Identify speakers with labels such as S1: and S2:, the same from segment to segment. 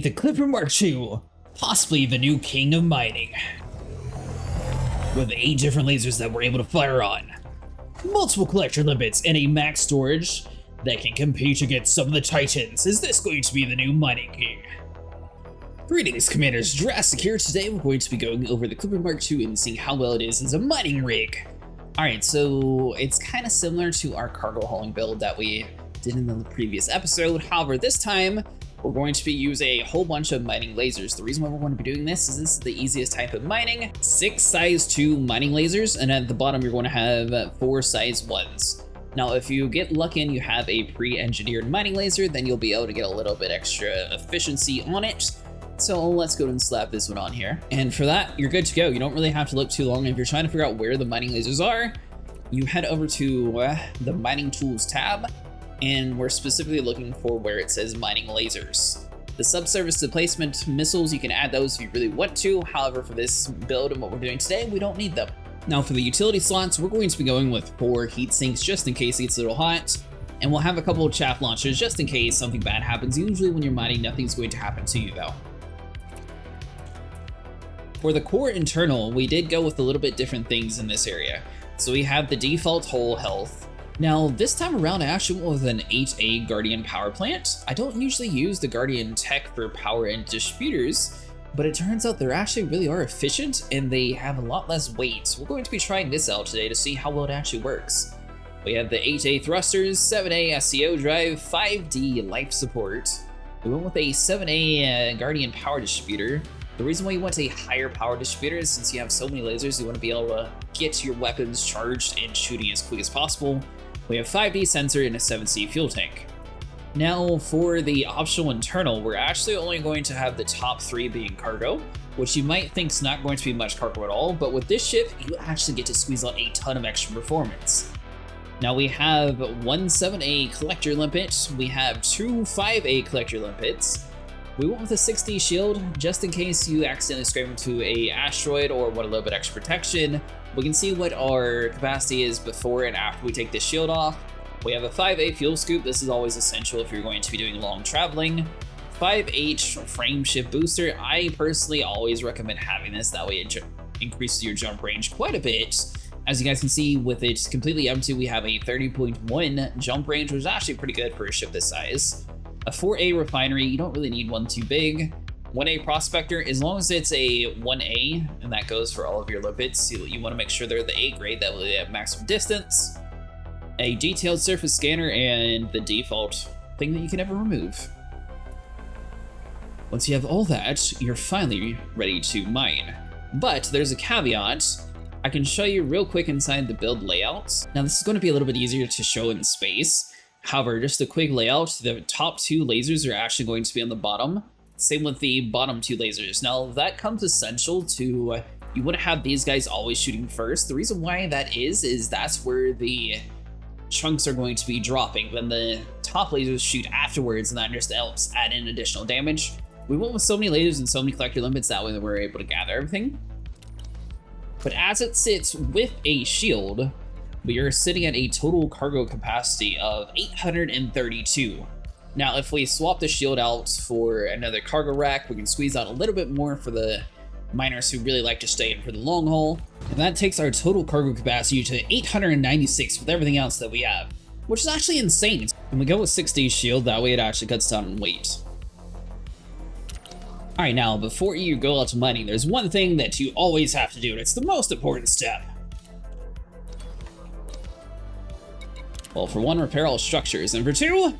S1: The Clipper MkII, possibly the new king of mining. With 8 different lasers that we're able to fire on, multiple collector limpets, and a max storage that can compete against some of the titans. Is this going to be the new mining king? Greetings, Commanders, Jurassic here. Today we're going to be going over the Clipper MkII and seeing how well it is as a mining rig. Alright, so it's kind of similar to our cargo hauling build that we did in the previous episode. However, this time we're going to be using a whole bunch of mining lasers. The reason why we're going to be doing this is the easiest type of mining. 6 size 2 mining lasers, and at the bottom you're going to have 4 size 1s. Now, if you get lucky and you have a pre-engineered mining laser, then you'll be able to get a little bit extra efficiency on it. So let's go and slap this one on here. And for that, you're good to go. You don't really have to look too long. If you're trying to figure out where the mining lasers are, you head over to the mining tools tab, and we're specifically looking for where it says mining lasers. The subsurface displacement missiles, you can add those if you really want to. However, for this build and what we're doing today, we don't need them. Now for the utility slots, we're going to be going with 4 heat sinks just in case it gets a little hot. And we'll have a couple of chaff launchers just in case something bad happens. Usually when you're mining, nothing's going to happen to you though. For the core internal, we did go with a little bit different things in this area. So we have the default hull health. Now, this time around, I actually went with an 8A Guardian power plant. I don't usually use the Guardian tech for power and distributors, but it turns out they actually really are efficient and they have a lot less weight. So we're going to be trying this out today to see how well it actually works. We have the 8A thrusters, 7A SCO drive, 5D life support. We went with a 7A Guardian power distributor. The reason why you want a higher power distributor is since you have so many lasers, you want to be able to get your weapons charged and shooting as quick as possible. We have 5D sensor and a 7C fuel tank. Now for the optional internal, we're actually only going to have the top 3 being cargo, which you might think is not going to be much cargo at all, but with this ship, you actually get to squeeze out a ton of extra performance. Now we have 1 7A collector limpet, we have 2 5A collector limpets. We went with a 6D shield, just in case you accidentally scrape into a asteroid or want a little bit extra protection. We can see what our capacity is before and after we take this shield off. We have a 5A fuel scoop. This is always essential if you're going to be doing long traveling. 5H frame shift booster. I personally always recommend having this. That way it increases your jump range quite a bit. As you guys can see, with it completely empty, we have a 30.1 jump range, which is actually pretty good for a ship this size. A 4A refinery, you don't really need one too big. 1A prospector, as long as it's a 1A, and that goes for all of your limpets, you want to make sure they're the A grade, that way they have maximum distance. A detailed surface scanner, and the default thing that you can never remove. Once you have all that, you're finally ready to mine. But there's a caveat. I can show you real quick inside the build layouts. Now this is going to be a little bit easier to show in space. However, just a quick layout, the top 2 lasers are actually going to be on the bottom. Same with the bottom 2 lasers. Now that comes essential to, you want to have these guys always shooting first. The reason why that is that's where the chunks are going to be dropping. Then the top lasers shoot afterwards, and that just helps add in additional damage. We went with so many lasers and so many collector limpets, that way we're able to gather everything. But as it sits with a shield, we are sitting at a total cargo capacity of 832. Now, if we swap the shield out for another cargo rack, we can squeeze out a little bit more for the miners who really like to stay in for the long haul. And that takes our total cargo capacity to 896 with everything else that we have, which is actually insane. When we go with 6D shield, that way it actually cuts down on weight. Alright, now before you go out to mining, there's one thing that you always have to do, and it's the most important step. Well, for 1, repair all structures, and for 2,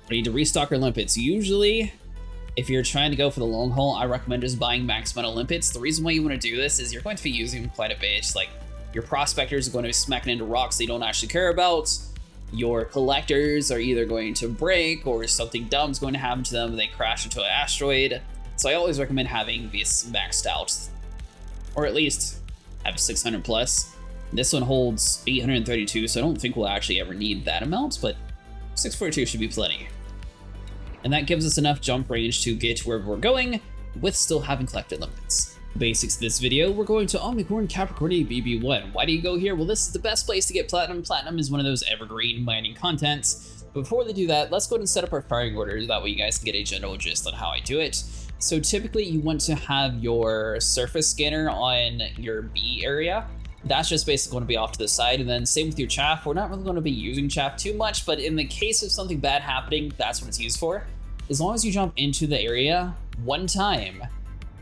S1: we need to restock our limpets. Usually, if you're trying to go for the long haul, I recommend just buying max amount of limpets. The reason why you want to do this is you're going to be using them quite a bit. Like, your prospectors are going to be smacking into rocks they don't actually care about. Your collectors are either going to break, or something dumb is going to happen to them, and they crash into an asteroid. So I always recommend having this maxed out, or at least have 600 plus. This one holds 832, so I don't think we'll actually ever need that amount, but 642 should be plenty. And that gives us enough jump range to get to where we're going, with still having collected limpets. Basics of this video, we're going to Omnicorn Capricornia BB1. Why do you go here? Well, this is the best place to get platinum. Platinum is one of those evergreen mining contents. Before they do that, let's go ahead and set up our firing order, that way you guys can get a general gist on how I do it. So typically you want to have your surface scanner on your B area. That's just basically going to be off to the side, and then same with your chaff. We're not really going to be using chaff too much, but in the case of something bad happening, that's what it's used for. As long as you jump into the area one time,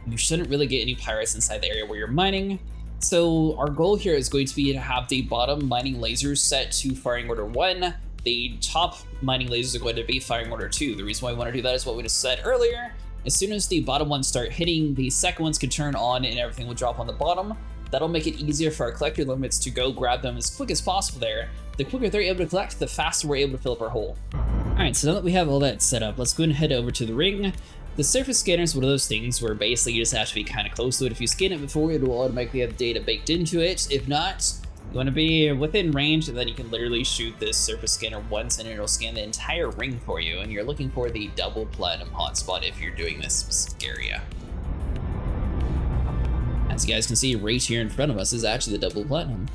S1: you shouldn't really get any pirates inside the area where you're mining. So our goal here is going to be to have the bottom mining lasers set to firing order 1. The top mining lasers are going to be firing order 2. The reason why we want to do that is what we just said earlier. As soon as the bottom ones start hitting, the second ones can turn on and everything will drop on the bottom. That'll make it easier for our collector limpets to go grab them as quick as possible there. The quicker they're able to collect, the faster we're able to fill up our hole. Alright, so now that we have all that set up, let's go ahead and head over to the ring. The surface scanner is one of those things where basically you just have to be kind of close to it. If you scan it before, it will automatically have data baked into it. If not, you want to be within range, and then you can literally shoot this surface scanner once and it'll scan the entire ring for you. And you're looking for the double platinum hotspot if you're doing this specific area. As you guys can see, right here in front of us is actually the double platinum.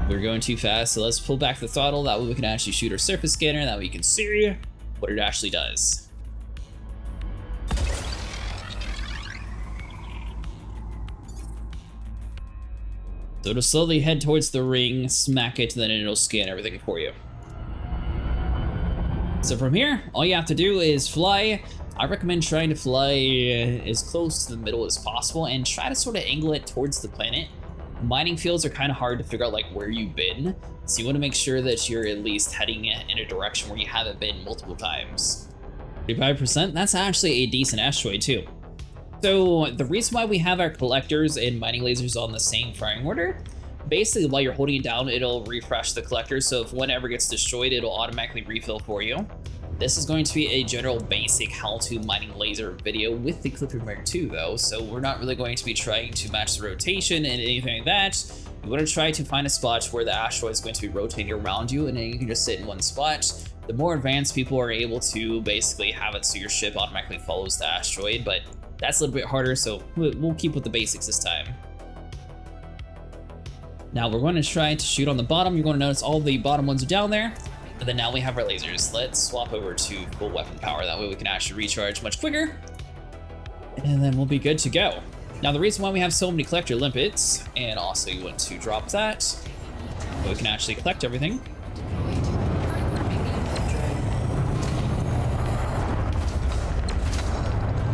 S1: We're going too fast, so let's pull back the throttle. That way we can actually shoot our surface scanner. That way you can see what it actually does. So it'll slowly head towards the ring, smack it, and then it'll scan everything for you. So from here, all you have to do is fly. I recommend trying to fly as close to the middle as possible and try to sort of angle it towards the planet. Mining fields are kind of hard to figure out like where you've been, so you want to make sure that you're at least heading in a direction where you haven't been multiple times. 35%, that's actually a decent asteroid too. So the reason why we have our collectors and mining lasers on the same firing order, basically while you're holding it down, it'll refresh the collector, so if one ever gets destroyed, it'll automatically refill for you. This is going to be a general basic how-to mining laser video with the Clipper MkII though, so we're not really going to be trying to match the rotation and anything like that. You want to try to find a spot where the asteroid is going to be rotating around you, and then you can just sit in one spot. The more advanced people are able to basically have it so your ship automatically follows the asteroid, but that's a little bit harder, so we'll keep with the basics this time. Now we're going to try to shoot on the bottom. You're going to notice all the bottom ones are down there. And then now we have our lasers. Let's swap over to full weapon power. That way we can actually recharge much quicker. And then we'll be good to go. Now the reason why we have so many collector limpets, and also you want to drop that, so we can actually collect everything.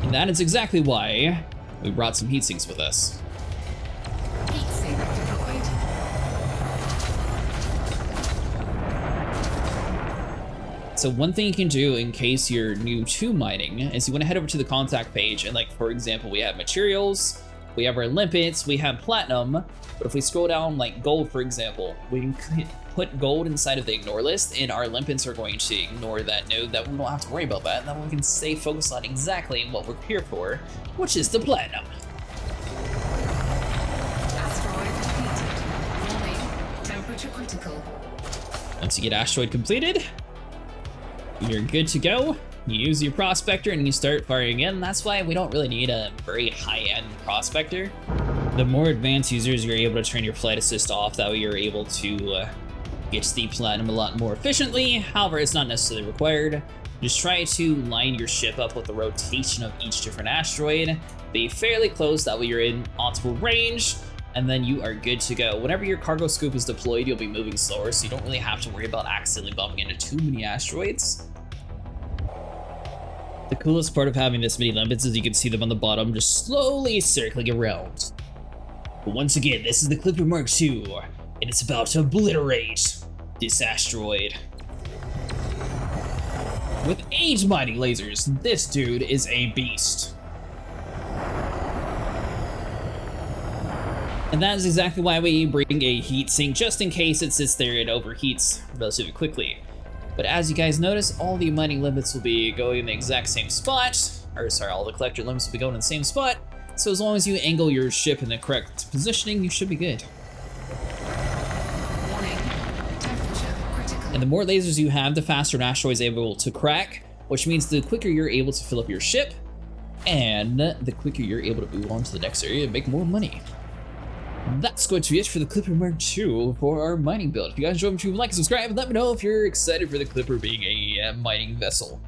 S1: And that is exactly why we brought some heat sinks with us. So one thing you can do in case you're new to mining is you want to head over to the contact page, and like for example, we have materials, we have our limpets, we have platinum, but if we scroll down like gold for example, we can put gold inside of the ignore list and our limpets are going to ignore that node. That we don't have to worry about that, and then we can stay focused on exactly what we're here for, which is the platinum.
S2: Asteroid completed. Warning, temperature critical.
S1: Once you get asteroid completed, you're good to go. You use your prospector and you start firing in. That's why we don't really need a very high-end prospector. The more advanced users, you're able to turn your flight assist off. That way you're able to get to the platinum a lot more efficiently. However, it's not necessarily required. Just try to line your ship up with the rotation of each different asteroid. Be fairly close, that way you're in optimal range, and then you are good to go. Whenever your cargo scoop is deployed, you'll be moving slower, so you don't really have to worry about accidentally bumping into too many asteroids. The coolest part of having this many limpets is you can see them on the bottom just slowly circling around. But once again, this is the Clipper MkII, and it's about to obliterate this asteroid. With 8 mining lasers, this dude is a beast. And that is exactly why we bring a heat sink, just in case it sits there and overheats relatively quickly. But as you guys notice, all the mining limits will be going in the exact same spot, or sorry, all the collector limits will be going in the same spot. So as long as you angle your ship in the correct positioning, you should be good.
S2: Warning, temperature critical.
S1: And the more lasers you have, the faster an asteroid is able to crack, which means the quicker you're able to fill up your ship, and the quicker you're able to move on to the next area and make more money. That's going to be it for the Clipper MkII for our mining build. If you guys enjoyed, make sure you like and subscribe, and let me know if you're excited for the Clipper being a mining vessel.